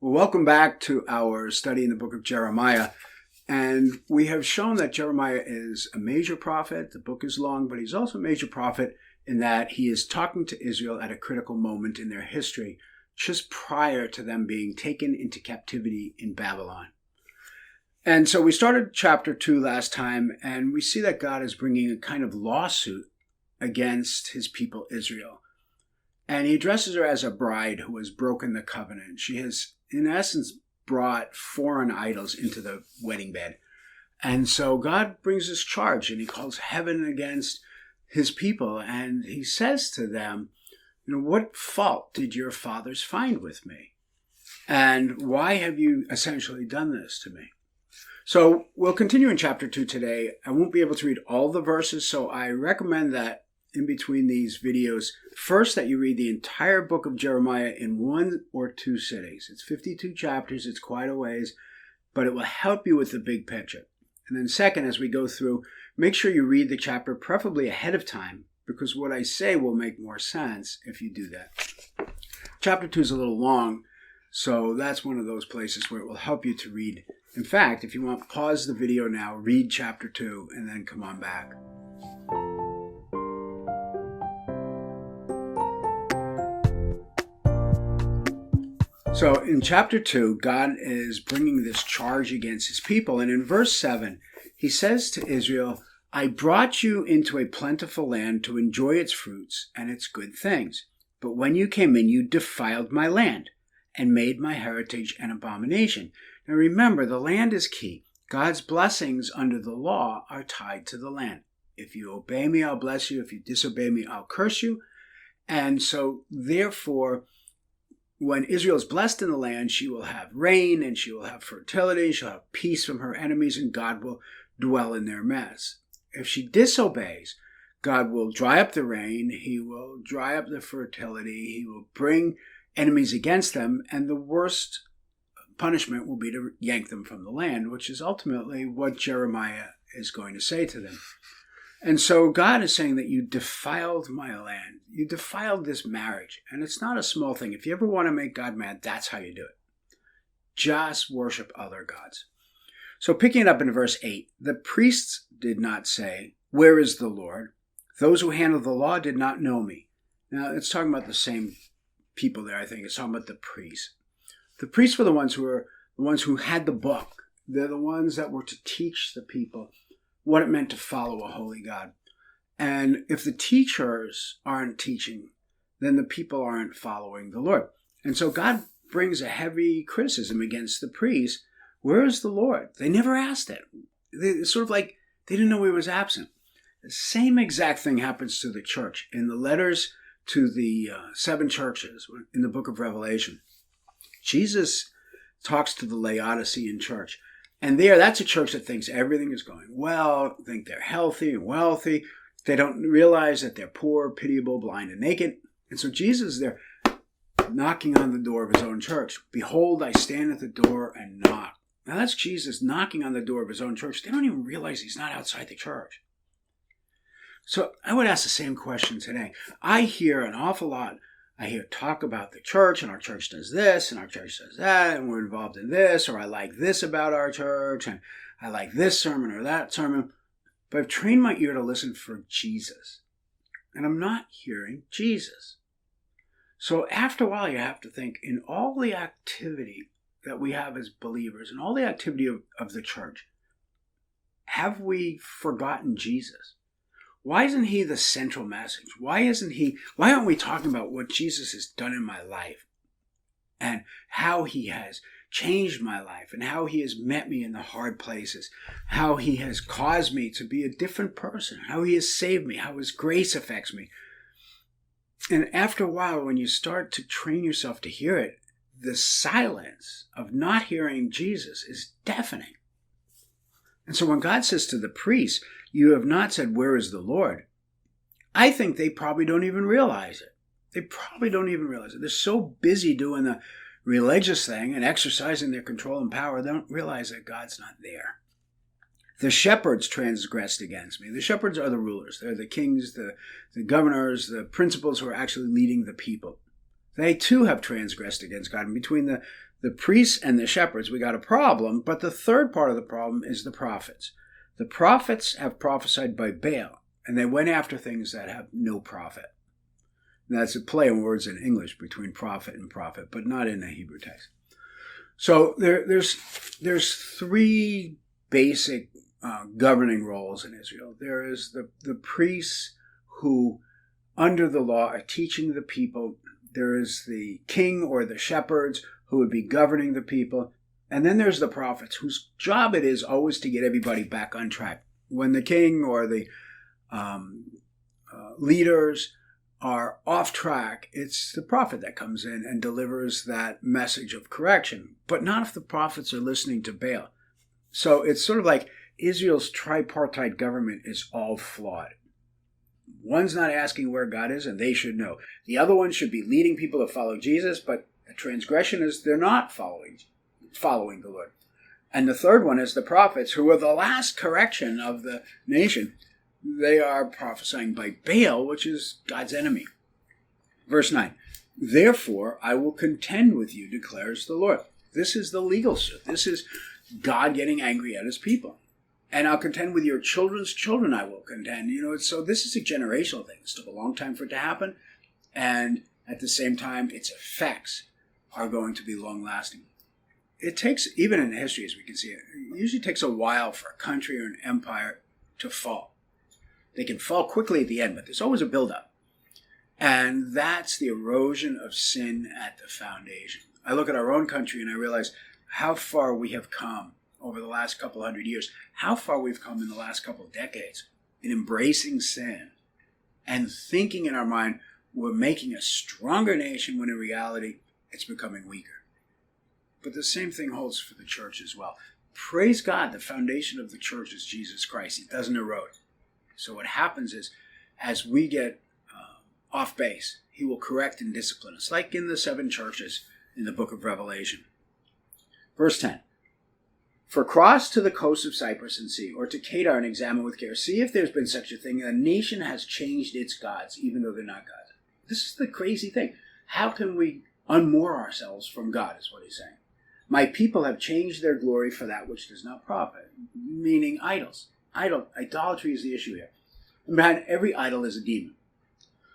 Well, welcome back to our study in the book of Jeremiah. And we have shown that Jeremiah is a major prophet. The book is long, but he's also a major prophet in that he is talking to Israel at a critical moment in their history, just prior to them being taken into captivity in Babylon. And so we started chapter 2 last time, and we see that God is bringing a kind of lawsuit against his people Israel. And he addresses her as a bride who has broken the covenant. She has, in essence, brought foreign idols into the wedding bed. And so God brings this charge, and he calls heaven against his people. And he says to them, what fault did your fathers find with me? And why have you essentially done this to me? So we'll continue in chapter 2 today. I won't be able to read all the verses, so I recommend that in between these videos, first that you read the entire book of Jeremiah in 1 or 2 sittings. It's 52 chapters, it's quite a ways, but it will help you with the big picture. And then second, as we go through, make sure you read the chapter preferably ahead of time, because what I say will make more sense if you do that. Chapter 2 is a little long, so that's one of those places where it will help you to read. In fact, if you want, pause the video now, read chapter 2, and then come on back. So in chapter 2, God is bringing this charge against his people. And in verse 7, he says to Israel, I brought you into a plentiful land to enjoy its fruits and its good things. But when you came in, you defiled my land and made my heritage an abomination. Now remember, the land is key. God's blessings under the law are tied to the land. If you obey me, I'll bless you. If you disobey me, I'll curse you. And so therefore, when Israel is blessed in the land, she will have rain and she will have fertility. She'll have peace from her enemies, and God will dwell in their mess. If she disobeys, God will dry up the rain. He will dry up the fertility. He will bring enemies against them. And the worst punishment will be to yank them from the land, which is ultimately what Jeremiah is going to say to them. And so God is saying that you defiled my land. You defiled this marriage. And it's not a small thing. If you ever want to make God mad, that's how you do it. Just worship other gods. So picking it up in verse 8, the priests did not say, where is the Lord? Those who handle the law did not know me. Now, it's talking about the same people there, I think. It's talking about the priests. The priests were the ones who had the book. They're the ones that were to teach the people what it meant to follow a holy God. And if the teachers aren't teaching, then the people aren't following the Lord. And so God brings a heavy criticism against the priests. Where is the Lord? They never asked it. It's sort of like they didn't know he was absent. The same exact thing happens to the church. In the letters to the 7 churches in the book of Revelation, Jesus talks to the Laodicean church. And that's a church that thinks everything is going well, think they're healthy and wealthy. They don't realize that they're poor, pitiable, blind, and naked. And so Jesus is there knocking on the door of his own church. Behold, I stand at the door and knock. Now that's Jesus knocking on the door of his own church. They don't even realize he's not outside the church. So I would ask the same question today. I hear an awful lot. I hear talk about the church, and our church does this, and our church does that, and we're involved in this, or I like this about our church, and I like this sermon or that sermon. But I've trained my ear to listen for Jesus, and I'm not hearing Jesus. So after a while, you have to think, in all the activity that we have as believers, and all the activity of the church, have we forgotten Jesus? Why isn't he the central message? Why aren't we talking about what Jesus has done in my life and how he has changed my life and how he has met me in the hard places, how he has caused me to be a different person, how he has saved me, how his grace affects me. And after a while, when you start to train yourself to hear it, the silence of not hearing Jesus is deafening. And so when God says to the priests, you have not said, where is the Lord? I think they probably don't even realize it. They're so busy doing the religious thing and exercising their control and power, they don't realize that God's not there. The shepherds transgressed against me. The shepherds are the rulers. They're the kings, the governors, the principals who are actually leading the people. They too have transgressed against God. And between The priests and the shepherds, we got a problem, but the third part of the problem is the prophets. The prophets have prophesied by Baal, and they went after things that have no profit. And that's a play on words in English between prophet and prophet, but not in the Hebrew text. So there's three basic governing roles in Israel. There is the priests who, under the law, are teaching the people. There is the king or the shepherds who would be governing the people. And then there's the prophets, whose job it is always to get everybody back on track. When the king or the leaders are off track, it's the prophet that comes in and delivers that message of correction. But not if the prophets are listening to Baal. So it's sort of like Israel's tripartite government is all flawed. One's not asking where God is, and they should know. The other one should be leading people to follow Jesus, but the transgression is they're not following the Lord. And the third one is the prophets, who are the last correction of the nation. They are prophesying by Baal, which is God's enemy. Verse 9, therefore I will contend with you, declares the Lord. This is the legal suit. This is God getting angry at his people. And I'll contend with your children's children, I will contend. So this is a generational thing. It took a long time for it to happen. And at the same time, its effects are going to be long-lasting. It takes, even in history as we can see it usually takes a while for a country or an empire to fall. They can fall quickly at the end, but there's always a build-up. And that's the erosion of sin at the foundation. I look at our own country and I realize how far we have come over the last couple hundred years, how far we've come in the last couple of decades in embracing sin and thinking in our mind we're making a stronger nation when in reality it's becoming weaker. But the same thing holds for the church as well. Praise God, the foundation of the church is Jesus Christ. It doesn't erode. So what happens is, as we get off base, he will correct and discipline us, like in the 7 churches in the book of Revelation. Verse 10. For cross to the coast of Cyprus and see, or to Kedar and examine with care. See if there's been such a thing. A nation has changed its gods, even though they're not gods. This is the crazy thing. How can we unmoor ourselves from God, is what he's saying. My people have changed their glory for that which does not profit, meaning idols. Idolatry is the issue here. And behind every idol is a demon.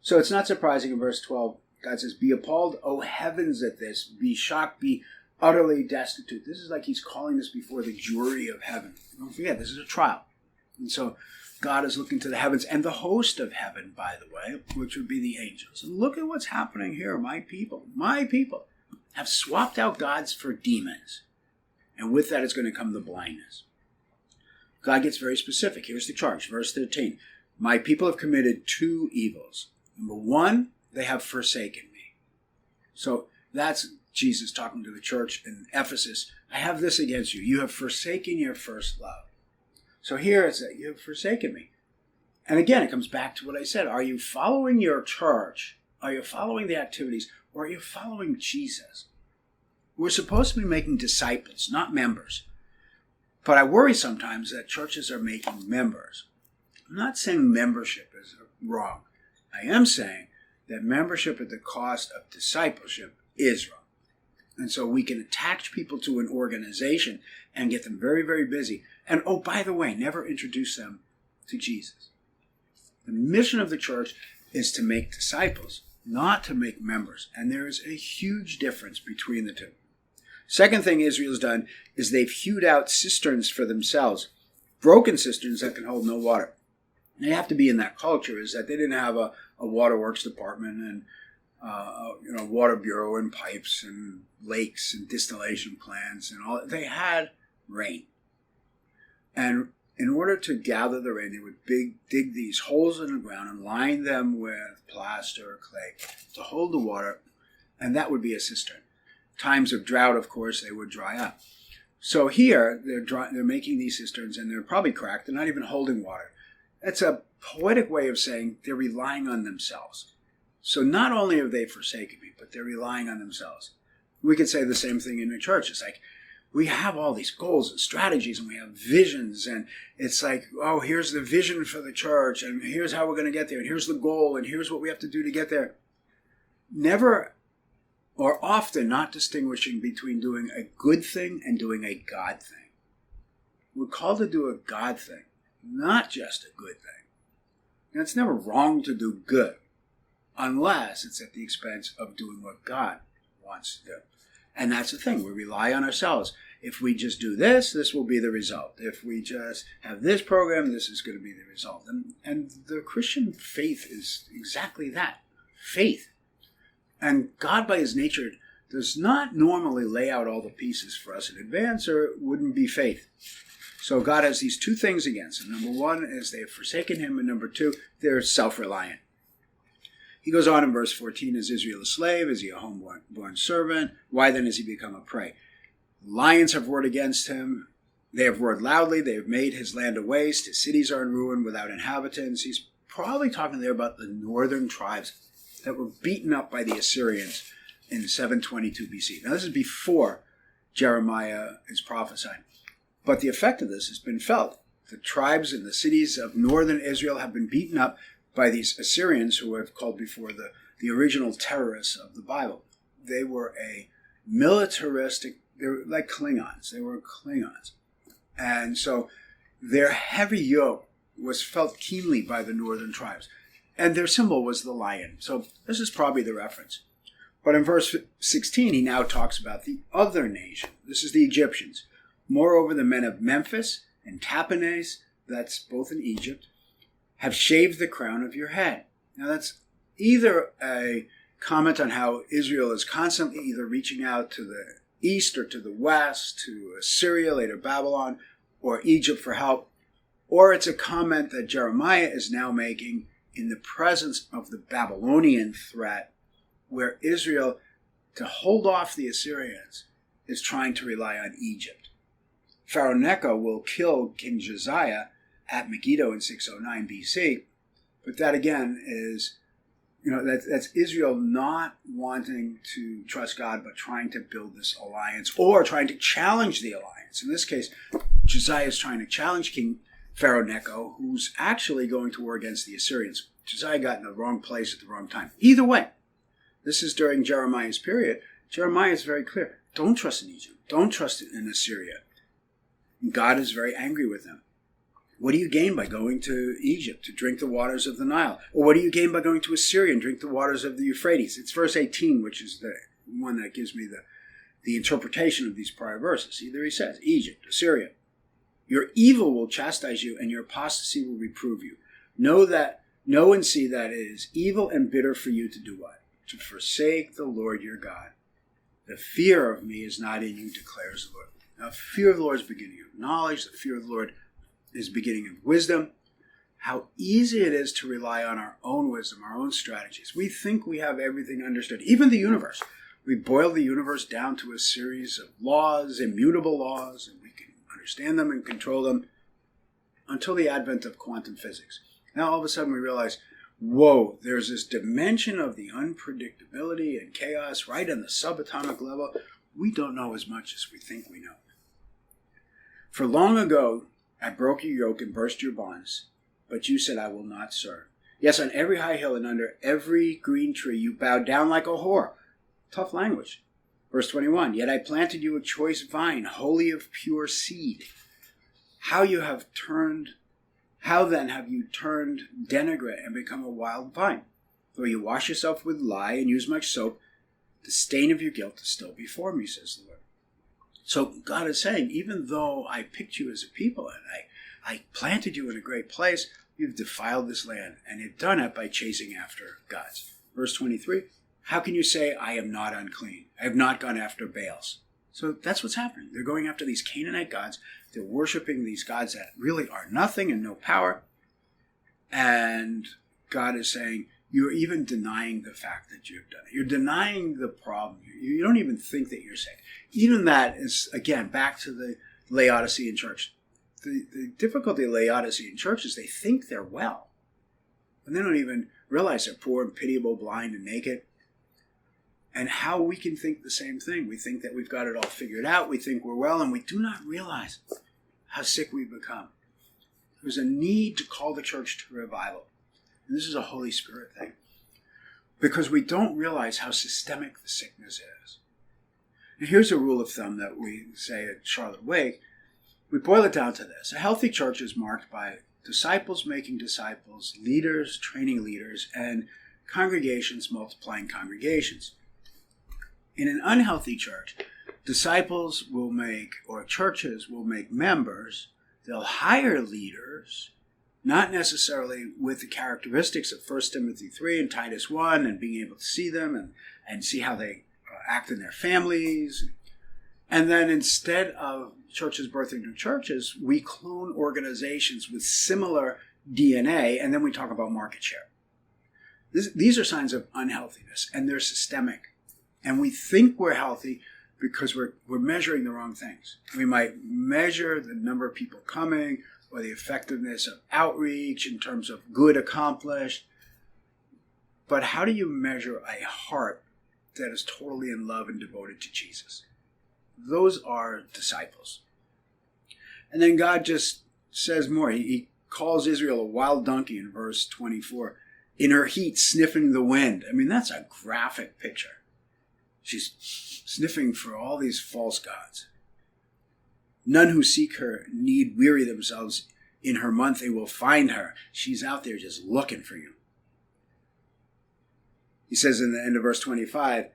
So it's not surprising in verse 12, God says, be appalled, O heavens, at this. Be shocked, be utterly destitute. This is like he's calling this before the jury of heaven. Don't forget, this is a trial. And so God is looking to the heavens and the host of heaven, by the way, which would be the angels. And look at what's happening here. My people have swapped out gods for demons. And with that is going to come the blindness. God gets very specific. Here's the charge. Verse 13. My people have committed 2 evils. Number 1, they have forsaken me. So that's Jesus talking to the church in Ephesus. I have this against you. You have forsaken your first love. So here it's that you have forsaken me. And again, it comes back to what I said. Are you following your church? Are you following the activities? Or are you following Jesus? We're supposed to be making disciples, not members. But I worry sometimes that churches are making members. I'm not saying membership is wrong. I am saying that membership at the cost of discipleship is wrong. And so we can attach people to an organization and get them very, very busy. And oh, by the way, never introduce them to Jesus. The mission of the church is to make disciples, not to make members. And there is a huge difference between the two. Second thing Israel's done is they've hewed out cisterns for themselves, broken cisterns that can hold no water. They have to be in that culture, is that they didn't have a waterworks department and water bureau and pipes and lakes and distillation plants and all. They had rain. And in order to gather the rain, they would dig these holes in the ground and line them with plaster or clay to hold the water, and that would be a cistern. Times of drought, of course, they would dry up. So here, they're making these cisterns, and they're probably cracked. They're not even holding water. That's a poetic way of saying they're relying on themselves. So not only have they forsaken me, but they're relying on themselves. We could say the same thing in the church. It's like, we have all these goals and strategies, and we have visions, and it's like, oh, here's the vision for the church, and here's how we're going to get there, and here's the goal, and here's what we have to do to get there. Never or often not distinguishing between doing a good thing and doing a God thing. We're called to do a God thing, not just a good thing. And it's never wrong to do good, unless it's at the expense of doing what God wants to do. And that's the thing, we rely on ourselves. If we just do this, this will be the result. If we just have this program, this is going to be the result. And the Christian faith is exactly that, faith. And God, by his nature, does not normally lay out all the pieces for us in advance, or it wouldn't be faith. So God has these two things against him. Number one is they have forsaken him, and number two, they're self-reliant. He goes on in verse 14, is Israel a slave? Is he a homeborn servant? Why then has he become a prey? Lions have roared against him. They have roared loudly. They have made his land a waste. His cities are in ruin without inhabitants. He's probably talking there about the northern tribes that were beaten up by the Assyrians in 722 BC. Now, this is before Jeremiah is prophesying. But the effect of this has been felt. The tribes and the cities of northern Israel have been beaten up by these Assyrians, who I've called before the original terrorists of the Bible. They were a militaristic, they were like Klingons. They were Klingons. And so their heavy yoke was felt keenly by the northern tribes. And their symbol was the lion. So this is probably the reference. But in verse 16, he now talks about the other nation. This is the Egyptians. Moreover, the men of Memphis and Tapanhes, that's both in Egypt, have shaved the crown of your head. Now that's either a comment on how Israel is constantly either reaching out to the east or to the west, to Assyria, later Babylon, or Egypt for help, or it's a comment that Jeremiah is now making in the presence of the Babylonian threat, where Israel, to hold off the Assyrians, is trying to rely on Egypt. Pharaoh Necho will kill King Josiah at Megiddo in 609 BC, but that again is, that's Israel not wanting to trust God, but trying to build this alliance, or trying to challenge the alliance. In this case, Josiah is trying to challenge King Pharaoh Necho, who's actually going to war against the Assyrians. Josiah got in the wrong place at the wrong time. Either way, this is during Jeremiah's period. Jeremiah is very clear. Don't trust in Egypt. Don't trust in Assyria. And God is very angry with them. What do you gain by going to Egypt to drink the waters of the Nile? Or what do you gain by going to Assyria and drink the waters of the Euphrates? It's verse 18, which is the one that gives me the interpretation of these prior verses. Either he says, Egypt, Assyria. Your evil will chastise you, and your apostasy will reprove you. Know and see that it is evil and bitter for you to do what? To forsake the Lord your God. The fear of me is not in you, declares the Lord. Now, fear of the Lord is the beginning of knowledge. The fear of the Lord is the beginning of wisdom. How easy it is to rely on our own wisdom, our own strategies. We think we have everything understood, even the universe. We boil the universe down to a series of laws, immutable laws, and we can understand them and control them until the advent of quantum physics. Now all of a sudden we realize, whoa, there's this dimension of the unpredictability and chaos right on the subatomic level. We don't know as much as we think we know. For long ago, I broke your yoke and burst your bonds, but you said, I will not serve. Yes, on every high hill and under every green tree you bowed down like a whore. Tough language. Verse 21, yet I planted you a choice vine, wholly of pure seed. How then have you turned denigrate and become a wild vine? Though you wash yourself with lye and use much soap, the stain of your guilt is still before me, says the Lord. So God is saying, even though I picked you as a people and I planted you in a great place, you've defiled this land, and you've done it by chasing after gods. Verse 23, how can you say, I am not unclean? I have not gone after Baals. So that's what's happening. They're going after these Canaanite gods. They're worshiping these gods that really are nothing and no power. And God is saying, you're even denying the fact that you've done it. You're denying the problem. You don't even think that you're saved. Even that is, again, back to the Laodicean church. The difficulty of Laodicean church is they think they're well. And they don't even realize they're poor and pitiable, blind and naked. And how we can think the same thing. We think that we've got it all figured out. We think we're well, and we do not realize how sick we've become. There's a need to call the church to revival. And this is a Holy Spirit thing. because we don't realize how systemic the sickness is. And here's a rule of thumb that we say at Charlotte Wake. We boil it down to this. A healthy church is marked by disciples making disciples, leaders training leaders, and congregations multiplying congregations. In an unhealthy church, disciples will make, or churches will make members. They'll hire leaders, not necessarily with the characteristics of 1 Timothy 3 and Titus 1 and being able to see them and see how they act in their families. And then instead of churches birthing new churches, we clone organizations with similar DNA, and then we talk about market share. These are signs of unhealthiness, and they're systemic. And we think we're healthy because we're measuring the wrong things. We might measure the number of people coming or the effectiveness of outreach in terms of good accomplished. But how do you measure a heart that is totally in love and devoted to Jesus? Those are disciples. And then God just says more. He calls Israel a wild donkey in verse 24. In her heat, sniffing the wind. I mean, that's a graphic picture. She's sniffing for all these false gods. None who seek her need weary themselves. In her month they will find her. She's out there just looking for you. He says in the end of verse 25,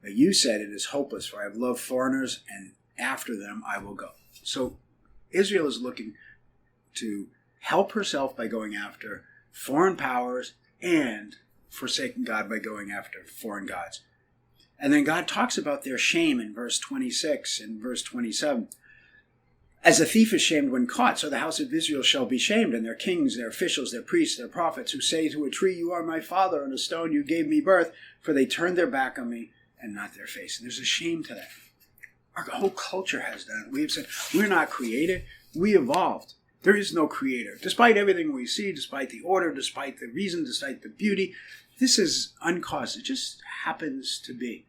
but you said it is hopeless, for I have loved foreigners, and after them I will go. So Israel is looking to help herself by going after foreign powers and forsaking God by going after foreign gods. And then God talks about their shame in verse 26 and verse 27. As a thief is shamed when caught, so the house of Israel shall be shamed, and their kings, their officials, their priests, their prophets, who say to a tree, you are my father, and a stone, you gave me birth, for they turned their back on me and not their face. And there's a shame to that. Our whole culture has done it. We've said, we're not created, we evolved. There is no creator. Despite everything we see, despite the order, despite the reason, despite the beauty, this is uncaused. It just happens to be.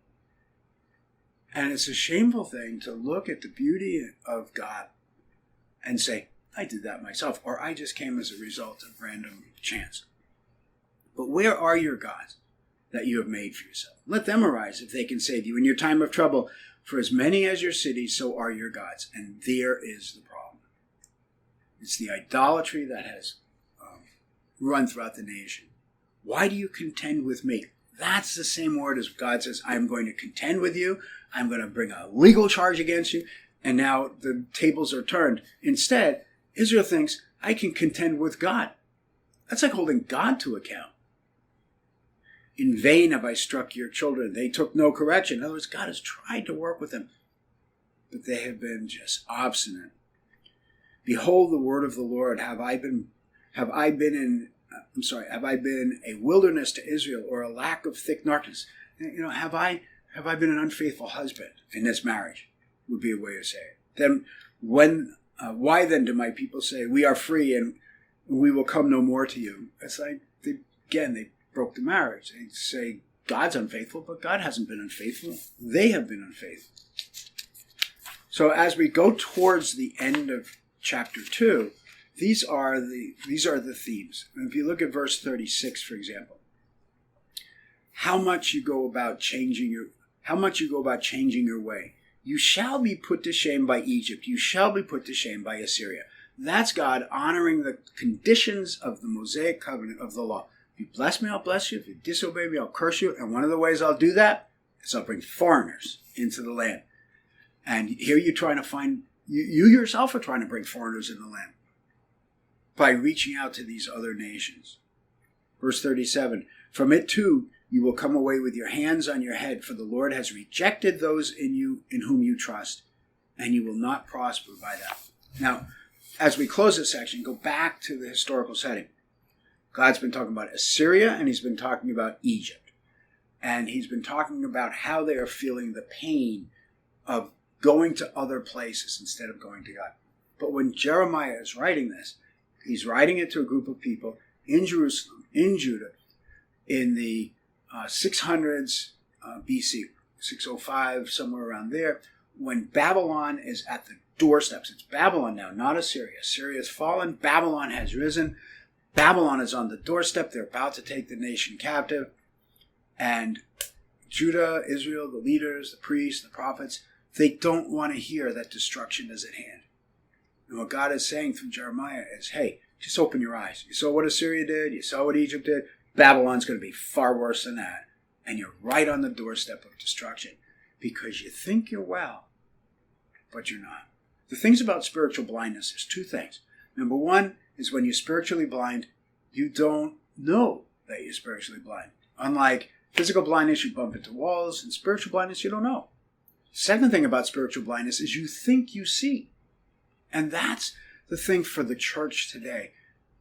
And it's a shameful thing to look at the beauty of God and say, I did that myself, or I just came as a result of random chance. But where are your gods that you have made for yourself? Let them arise if they can save you in your time of trouble. For as many as your cities, so are your gods. And there is the problem. It's the idolatry that has run throughout the nation. Why do you contend with me? That's the same word as God says, I'm going to contend with you. I'm going to bring a legal charge against you. And now the tables are turned. Instead, Israel thinks, I can contend with God. That's like holding God to account. In vain have I struck your children. They took no correction. In other words, God has tried to work with them, but they have been just obstinate. Behold the word of the Lord. Have I been a wilderness to Israel, or a lack of thick darkness? Have I been an unfaithful husband in this marriage? Would be a way of saying it. Then why then do my people say, we are free and we will come no more to you? It's like, they broke the marriage. They say God's unfaithful, but God hasn't been unfaithful. They have been unfaithful. So as we go towards the end of chapter 2, these are the themes. And if you look at verse 36, for example, how much you go about changing your way. You shall be put to shame by Egypt. You shall be put to shame by Assyria. That's God honoring the conditions of the Mosaic covenant of the law. If you bless me, I'll bless you. If you disobey me, I'll curse you. And one of the ways I'll do that is I'll bring foreigners into the land. And here you're trying to find, you yourself are trying to bring foreigners in the land by reaching out to these other nations. Verse 37, from it too you will come away with your hands on your head, for the Lord has rejected those in whom you trust, and you will not prosper by that. Now, as we close this section, go back to the historical setting. God's been talking about Assyria, and he's been talking about Egypt. And he's been talking about how they are feeling the pain of going to other places instead of going to God. But when Jeremiah is writing this, he's writing it to a group of people in Jerusalem, in Judah, in the 600s BC, 605, somewhere around there, when Babylon is at the doorsteps. It's Babylon now, not Assyria. Assyria has fallen. Babylon has risen. Babylon is on the doorstep. They're about to take the nation captive. And Judah, Israel, the leaders, the priests, the prophets, they don't want to hear that destruction is at hand. And what God is saying through Jeremiah is, hey, just open your eyes. You saw what Assyria did. You saw what Egypt did. Babylon's going to be far worse than that. And you're right on the doorstep of destruction because you think you're well, but you're not. The things about spiritual blindness, there's two things. Number one is when you're spiritually blind, you don't know that you're spiritually blind. Unlike physical blindness, you bump into walls, and spiritual blindness, you don't know. Second thing about spiritual blindness is you think you see. And that's the thing for the church today,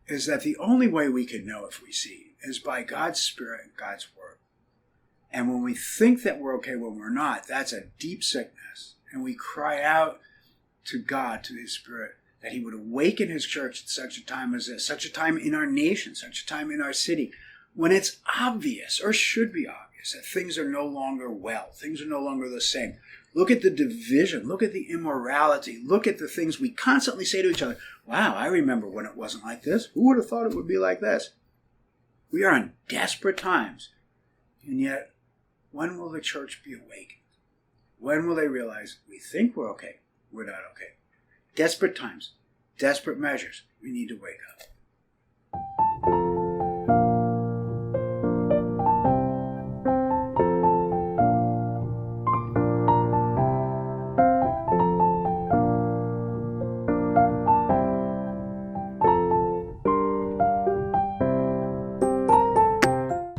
is that the only way we can know if we see is by God's Spirit and God's Word. And when we think that we're okay when we're not, that's a deep sickness. And we cry out to God, to His Spirit, that He would awaken His church at such a time as this, such a time in our nation, such a time in our city, when it's obvious, or should be obvious, that things are no longer well, things are no longer the same. Look at the division, look at the immorality, look at the things we constantly say to each other. Wow, I remember when it wasn't like this. Who would have thought it would be like this? We are in desperate times. And yet, when will the church be awakened? When will they realize we think we're okay, we're not okay? Desperate times, desperate measures. We need to wake up.